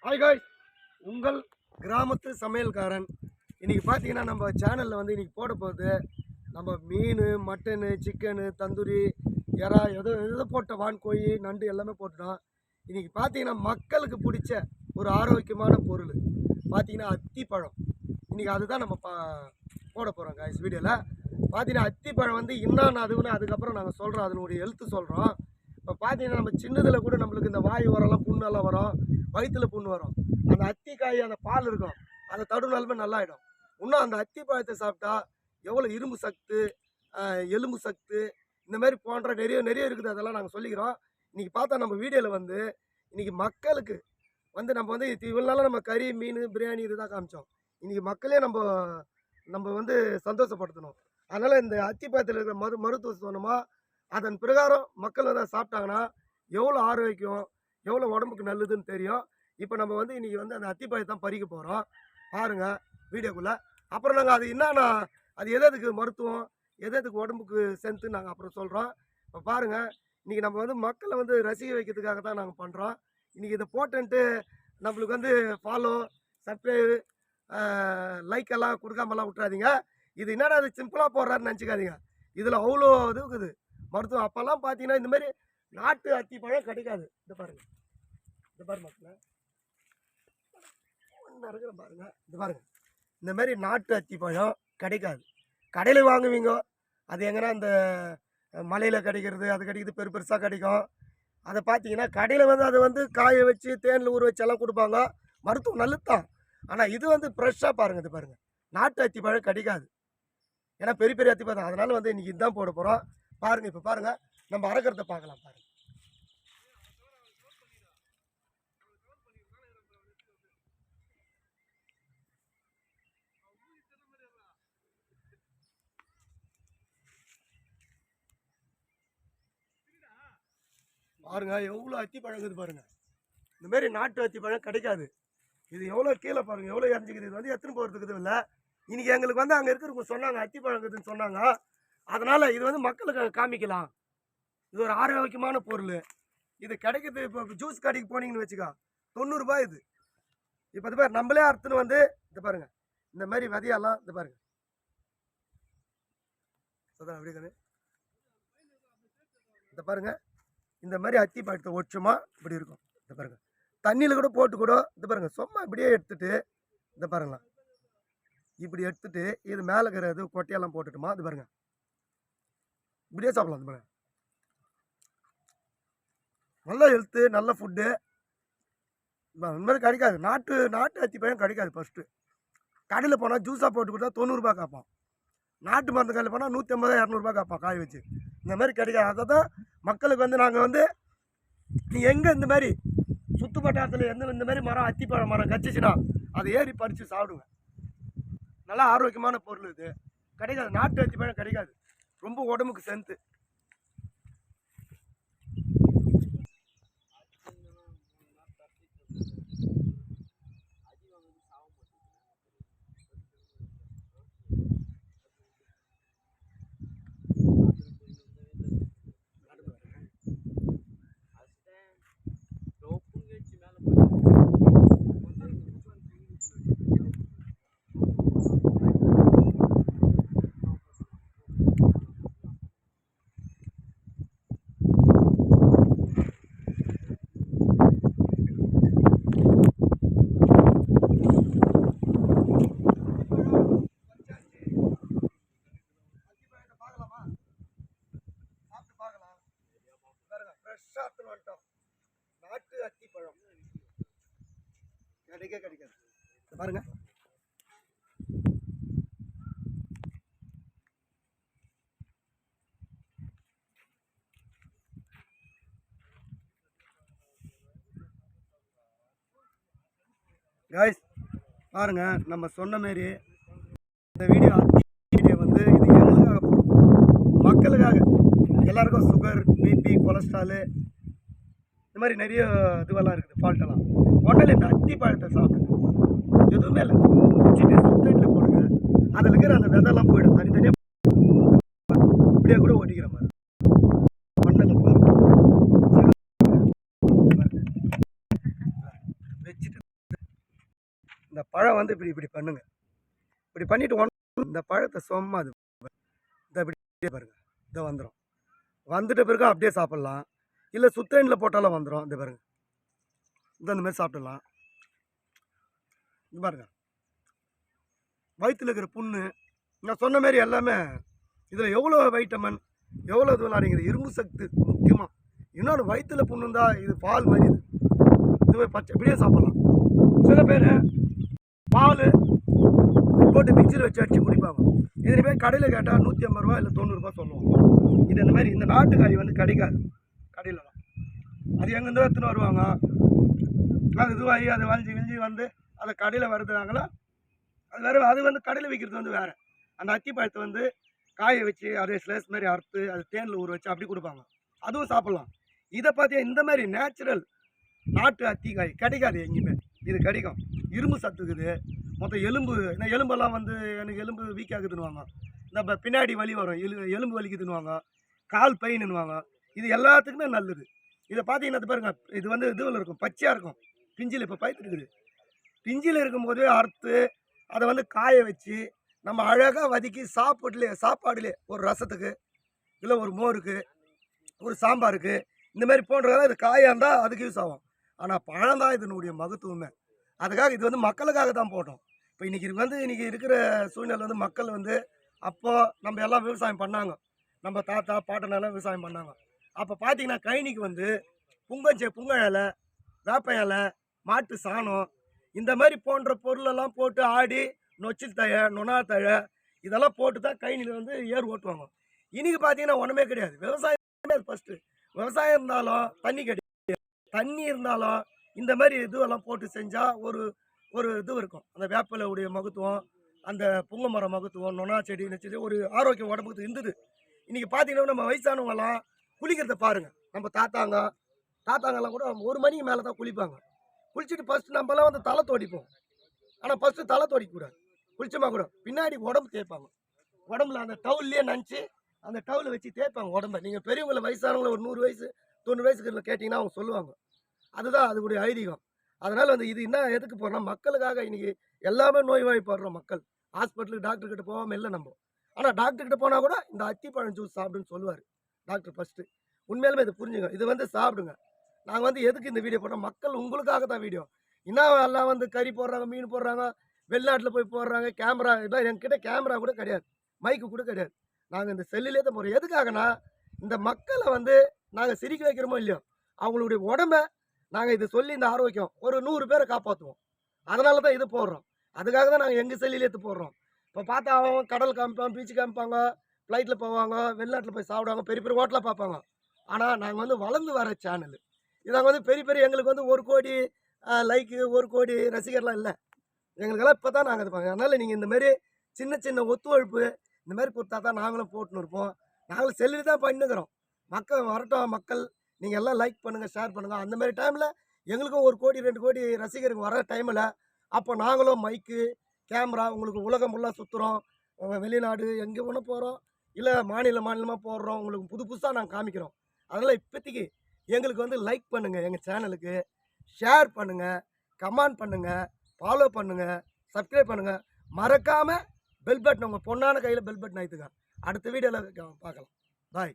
Hi guys, உங்கள் கிராமத்து சமையல்காரன். இன்றைக்கி பார்த்தீங்கன்னா நம்ம சேனலில் வந்து இன்றைக்கி போட போகுது நம்ம மீன், மட்டனு, சிக்கனு, தந்தூரி, எறா எதோ போட்ட வான்கோழி, நண்டு எல்லாமே போட்டுட்டோம். இன்றைக்கி பார்த்தீங்கன்னா மக்களுக்கு பிடிச்ச ஒரு ஆரோக்கியமான பொருள் பார்த்தீங்கன்னா அத்திப்பழம். இன்றைக்கி அதுதான் நம்ம போட போகிறோம் காய்ஸ். வீடியோவில் பார்த்தீங்கன்னா அத்திப்பழம் வந்து என்னென்ன அதுன்னு அதுக்கப்புறம் நாங்கள் சொல்கிறோம், அதனுடைய எழுத்து சொல்கிறோம். இப்போ பார்த்தீங்கன்னா நம்ம சின்னதில் கூட நம்மளுக்கு இந்த வாய் வரலாம், புண்ணெல்லாம் வரும், வயிற்றுல புண்ணு வரும். அந்த அத்திக்காய் அந்த பால் இருக்கும், அதை தடுனாலுமே நல்லாயிடும். இன்னும் அந்த அத்தி பழத்தை சாப்பிட்டா எவ்வளோ இரும்பு சத்து, எலும்பு சத்து, இந்த மாதிரி போன்ற நிறைய இருக்குது. அதெல்லாம் நாங்கள் சொல்லிக்கிறோம். இன்றைக்கி பார்த்தா நம்ம வீடியோவில் வந்து இன்றைக்கி மக்களுக்கு வந்து நம்ம வந்து இவ்வளோ நாளாக நம்ம கறி, மீன், பிரியாணி இதுதான் காமிச்சோம். இன்றைக்கி மக்களே நம்ம வந்து சந்தோஷப்படுத்தணும். அதனால் இந்த அத்திப்பழத்தில் இருக்கிற மருத்துவ சொன்னோமா அதன் பிரகாரம் மக்கள் வந்து அதை சாப்பிட்டாங்கன்னா எவ்வளோ ஆரோக்கியம், எவ்வளோ உடம்புக்கு நல்லதுன்னு தெரியும். இப்போ நம்ம வந்து இன்றைக்கி வந்து அந்த அத்திப்பழத்தை தான் பறிக்க போகிறோம். பாருங்கள் வீடியோக்குள்ளே. அப்புறம் நாங்கள் அது என்னன்னா அது எதுக்கு மருத்துவம், எதுக்கு உடம்புக்கு ஸ்ட்ரென்த்துன்னு நாங்கள் அப்புறம் சொல்கிறோம். இப்போ பாருங்கள், இன்றைக்கி நம்ம வந்து மக்களை வந்து ரசிக்க வைக்கிறதுக்காக தான் நாங்கள் பண்ணுறோம். இன்றைக்கி இதை போட்டுன்ட்டு நம்மளுக்கு வந்து ஃபாலோ, சப்ஸ்கிரைப், லைக் எல்லாம் கொடுக்காமலாம் விட்டுறாதீங்க. இது என்னடா அது சிம்பிளாக போடுறாருன்னு நினச்சிக்காதீங்க. இதில் அவ்வளோ இது இருக்குது மருத்துவம். அப்போல்லாம் பார்த்தீங்கன்னா இந்த மாதிரி நாட்டு அத்திப்பழம் கிடைக்காது. இந்த பாருங்கள், இந்த பாருங்க மக்கள் இருக்கிற பாருங்க, இந்த பாருங்க, இந்த மாதிரி நாட்டு அத்திப்பழம் கிடைக்காது. கடையில் வாங்குவீங்க, அது எங்கன்னா அந்த மலையில் கிடைக்கிறது, அது கிடைக்கிறது பெருசாக கிடைக்கும். அதை பார்த்தீங்கன்னா கடையில் வந்து அதை வந்து காய வச்சு தேனில் ஊற வச்சு எல்லாம் கொடுப்பாங்க. மருத்துவம் நல்லது தான். ஆனால் இது வந்து ஃப்ரெஷ்ஷாக பாருங்கள். இது பாருங்கள், நாட்டு அத்திப்பழம் கிடைக்காது. ஏன்னா பெரிய அத்திப்பழம். அதனால் வந்து இன்றைக்கி இதுதான் போட போகிறோம். பாருங்கள், இப்போ பாருங்கள், நம்ம அரைக்கிறத பார்க்கலாம். பாருங்கள், பாருங்க எவ்வளோ அத்திப்பழம் இருக்குது பாருங்கள். இந்த மாதிரி நாட்டு அத்திப்பழம் கிடைக்காது. இது எவ்வளோ கீழே பாருங்கள், எவ்வளோ இறஞ்சிக்குது. இது வந்து எத்தனை போகிறதுக்குது இல்லை. இன்றைக்கி எங்களுக்கு வந்து அங்கே இருக்கிறவங்க சொன்னாங்க அத்திப்பழம் இருக்குதுன்னு சொன்னாங்க. அதனால் இது வந்து மக்களுக்கு காமிக்கலாம். இது ஒரு ஆரோக்கியமான பொருள். இது கிடைக்கிது. இப்போ ஜூஸ் கடைக்கு போனீங்கன்னு வச்சுக்கோ, 90 ரூபாய் இது. இப்போ இது பாரு, நம்மளே அறுத்துன்னு வந்து இது பாருங்கள், இந்த மாதிரி விதையெல்லாம் இது பாருங்கள். அப்படியே இந்த பாருங்கள், இந்த மாதிரி அத்தி பழத்தை ஒற்றுமா இப்படி இருக்கும். இந்த பாருங்கள், தண்ணியில் கூட போட்டு கூட இது பாருங்கள், சும்மா இப்படியே எடுத்துட்டு இந்த பாருங்களா, இப்படி எடுத்துட்டு இது மேலே இருக்கிறது கொட்டையெல்லாம் போட்டுட்டுமா இது பாருங்கள், இப்படியே சாப்பிடலாம். இது பாருங்கள், நல்ல ஹெல்த்து, நல்ல ஃபுட்டு. இந்த மாதிரி கிடைக்காது. நாட்டு அத்திப்பழம் கிடைக்காது. ஃபஸ்ட்டு கடையில் போனால் ஜூஸாக போட்டு கொடுத்தா 90 ரூபா காப்பான். நாட்டு மருந்து கடையில் போனால் 150 200 காப்பான் காய வச்சு. இந்த மாதிரி கிடைக்காது. அதை தான் மக்களுக்கு வந்து நாங்கள் வந்து நீ எங்கே இந்த மாதிரி சுற்று வட்டாரத்தில் இந்த மாதிரி மரம் அத்திப்பழம் மரம் கச்சிச்சுன்னா அதை ஏறி பறித்து சாப்பிடுங்க. நல்லா ஆரோக்கியமான பொருள் இது. கிடைக்காது, நாட்டு அத்திப்பழம் கிடைக்காது. ரொம்ப உடம்புக்கு ஸ்ட்ரென்த்து. நாட்டு அத்திப்பழம் கிடைக்காது. பாருங்க, காய்ஸ் பாருங்க, நம்ம சொன்ன மாரி இந்த வீடியோ வந்து இது எங்களுக்காக போடும், மக்களுக்காக. எல்லாருக்கும் சுகர், பிபி, கொலஸ்ட்ராலு, இந்த மாதிரி நிறைய இதுவெல்லாம் இருக்குது, ஃபால்ட்டெல்லாம். உடனே இந்த அத்தி பழத்தை சாப்பிடுங்க, எதுவுமே இல்லை, குடிச்சிட்டு சுத்தத்தில் போடுங்க. அதில் இருக்கிற அந்த விதெல்லாம் போயிடும், தனித்தனியாக இப்படியே கூட ஓட்டிக்கிற மாதிரி மண்ணில் வச்சுட்டு இந்த பழம் வந்து இப்படி இப்படி பண்ணுங்க. இப்படி பண்ணிட்டு இந்த பழத்தை சும்மா அது இதை இப்படி பாருங்க, இதை வந்துடும். வந்துட்ட பிறகு அப்படியே சாப்பிட்லாம், இல்லை சுத்தண்ணில் போட்டாலும் வந்துடும். இந்த பாருங்க, இந்த மாதிரி சாப்பிடலாம். இது பாருங்க, வயிற்றில் இருக்கிற புண்ணு, நான் சொன்ன மாதிரி எல்லாமே இதில் எவ்வளோ வைட்டமின், எவ்வளோ இது விளாடிங்குது, இரும்பு சக்தி முக்கியமாக. இன்னொன்று வயிற்றில் புண்ணு இருந்தால் இது பால் மாதிரி இது பச்சை இப்படியே சாப்பிட்லாம். சில பேர் பால் போட்டு மிக்சியில் வச்சு அடித்து குடிப்பாங்க. இதில் போய் கடையில் கேட்டால் 150 ரூபா இல்லை 90 ரூபா சொல்லுவோம். இது இந்த மாதிரி இந்த நாட்டுக்காய் வந்து கிடைக்காது கடையிலலாம். அது எங்கேருந்தோ எடுத்துன்னு வருவாங்க. அது இதுவாகி அதை வளைஞ்சி விஞ்சி வந்து அதை கடையில் வருதுனாங்களா, அது வேறு. அது வந்து கடையில் விற்கிறது வந்து வேறு. அந்த அத்தி பழத்தை வந்து காய வச்சு அதை ஸ்லேஸ் மாதிரி அறுத்து அது தேனில் ஊற வச்சு அப்படி கொடுப்பாங்க, அதுவும் சாப்பிட்லாம். இதை பார்த்தீங்கன்னா இந்த மாதிரி நேச்சுரல் நாட்டு அத்திக்காய் கிடைக்காது எங்கேயுமே. இது கிடைக்கும். இரும்பு சத்துக்குது, மொத்தம் எலும்பு, எலும்பெல்லாம் வந்து எனக்கு எலும்பு வீக் ஆகுதுன்னுவாங்க, இந்த பின்னாடி வலி வரும், எலும்பு வலிக்குதுன்னுவாங்க, கால் பெயின்னுவாங்க. இது எல்லாத்துக்குமே நல்லது. இதை பார்த்தீங்கன்னா பாருங்க, இது வந்து இதுவில் இருக்கும், பச்சையாக இருக்கும், பிஞ்சில் இப்போ பயிற்று இருக்குது. பிஞ்சில் இருக்கும்போது அறுத்து அதை வந்து காய வச்சு நம்ம அழகாக வதக்கி சாப்பாடுலே ஒரு ரசத்துக்கு இல்லை ஒரு மோருக்கு ஒரு சாம்பாருக்கு இந்த மாதிரி போன்றதெல்லாம் இது காயாக இருந்தால் அதுக்கு யூஸ் ஆகும். ஆனால் பழம் தான் இதனுடைய மகத்துவமே. அதுக்காக இது வந்து மக்களுக்காக தான் போட்டோம். இப்போ இன்றைக்கி இருக்கிற சூழ்நிலை வந்து மக்கள் வந்து அப்போ நம்ம எல்லாம் விவசாயம் பண்ணாங்க, நம்ம தாத்தா பாட்டனெல்லாம் விவசாயம் பண்ணாங்க. அப்போ பார்த்தீங்கன்னா கைனிக்கு வந்து புங்க இலை, வேப்ப இலை, மாட்டு சாணம் இந்த மாதிரி போன்ற பொருளெல்லாம் போட்டு ஆடி நொச்சில் தழை, நொனா தழை இதெல்லாம் போட்டு தான் கைனியில் வந்து ஏர் ஓட்டுவாங்க. இன்றைக்கி பார்த்தீங்கன்னா ஒன்றுமே கிடையாது. விவசாயம் ஃபஸ்ட்டு, விவசாயம் இருந்தாலும் தண்ணி கிடையாது, தண்ணி இருந்தாலும் இந்த மாதிரி இதுவெல்லாம் போட்டு செஞ்சால் ஒரு இது இருக்கும். அந்த வேப்பிலையுடைய மகத்துவம், அந்த புங்க மரம் மகத்துவம், நொனா செடி நெச்செடி ஒரு ஆரோக்கியம் உடம்புக்கு இருந்தது. இன்றைக்கி பார்த்தீங்கன்னா நம்ம வயசானவங்கெல்லாம் குளிக்கிறத பாருங்கள். நம்ம தாத்தாங்கெல்லாம் கூட 1 மணிக்கு மேலே தான் குளிப்பாங்க. குளிச்சுட்டு ஃபஸ்ட்டு நம்மலாம் வந்து தலை தோடிப்போம். ஆனால் ஃபஸ்ட்டு தலை தோடிக்கூடாது, குளிச்சமா கூட பின்னாடி உடம்பு தேய்ப்பாங்க. உடம்புல அந்த டவுல்லையே நினச்சி அந்த டவுலை வச்சு தேய்ப்பாங்க உடம்பை. நீங்கள் பெரியவங்களை வயசானவங்களை ஒரு 100 வயசு 90 வயசுக்கு கேட்டிங்கன்னா அவங்க சொல்லுவாங்க. அதுதான் அதுக்குடைய ஐதீகம். அதனால் வந்து இது என்ன எதுக்கு போகிறோம்னா மக்களுக்காக. இன்றைக்கி எல்லாமே நோய்வாய்ப்படுறோம் மக்கள். ஹாஸ்பிட்டலுக்கு டாக்டர்கிட்ட போகாமல் இல்லை நம்ம. ஆனால் டாக்டர்கிட்ட போனால் கூட இந்த அத்திப்பழம் ஜூஸ் சாப்பிடுன்னு சொல்லுவார் டாக்டர் ஃபஸ்ட்டு. உண்மையிலுமே இது புரிஞ்சுங்க, இது வந்து சாப்பிடுங்க. நாங்கள் வந்து எதுக்கு இந்த வீடியோ போட்டோம், மக்கள் உங்களுக்காக தான் வீடியோ. இன்னும் எல்லாம் வந்து கறி போடுறாங்க, மீன் போடுறாங்க, வெளிநாட்டில் போய் போடுறாங்க. கேமரா இதான் என்கிட்ட கேமரா கூட கிடையாது, மைக்கு கூட கிடையாது. நாங்கள் இந்த செல்லுலேயே தான் போகிறோம். எதுக்காகனா இந்த மக்களை வந்து நாங்கள் சிரிக்க வைக்கிறோமோ இல்லையோ அவங்களுடைய உடம்பை நாங்கள் இதை சொல்லி இந்த ஆரோக்கியம் ஒரு 100 பேரை காப்பாற்றுவோம். அதனால தான் இது போடுறோம். அதுக்காக தான் நாங்கள் எங்கள் செல்லில் எடுத்து போடுறோம். இப்போ பார்த்தா அவங்க கடல் காமிப்பாங்க, பீச்சு காமிப்பாங்க, ஃப்ளைட்டில் போவாங்க, வெளிநாட்டில் போய் சாப்பிடுவாங்க, பெரிய பெரிய ஹோட்டலாக பார்ப்பாங்க. ஆனால் நாங்கள் வந்து வளர்ந்து வர சேனல் இது. நாங்கள் வந்து பெரிய எங்களுக்கு வந்து 1 கோடி லைக்கு 1 கோடி ரசிகர்லாம் இல்லை. எங்களுக்கெல்லாம் இப்போ தான் நாங்கள் இது பண்ணுறோம். அதனால் நீங்கள் இந்தமாரி சின்ன ஒத்துழைப்பு இந்த மாதிரி கொடுத்தா தான் நாங்களும் போட்டுன்னு இருப்போம். நாங்களும் செல்லில் தான் பண்ணிக்கிறோம். மக்கள் வரட்டும், மக்கள் நீங்கள் எல்லாம் லைக் பண்ணுங்கள், ஷேர் பண்ணுங்கள். அந்தமாரி டைமில் எங்களுக்கும் 1 கோடி 2 கோடி ரசிகருக்கு வர டைமில் அப்போ நாங்களும் மைக்கு கேமரா உங்களுக்கு உலகம் ஃபுல்லாக சுற்றுறோம். வெளிநாடு எங்கே ஒன்று போகிறோம், இல்லை மாநிலமாக போடுறோம். உங்களுக்கு புதுசாக நாங்கள் காமிக்கிறோம். அதனால் இப்போதைக்கு எங்களுக்கு வந்து லைக் பண்ணுங்கள், எங்கள் சேனலுக்கு ஷேர் பண்ணுங்கள், கமெண்ட் பண்ணுங்கள், ஃபாலோ பண்ணுங்கள், சப்ஸ்கிரைப் பண்ணுங்கள். மறக்காமல் பெல் பட்டன் உங்கள் பொண்ணான கையில் பெல் பட்டன் ஆயிடுங்க. அடுத்த வீடியோவில் பார்க்கலாம். பாய்.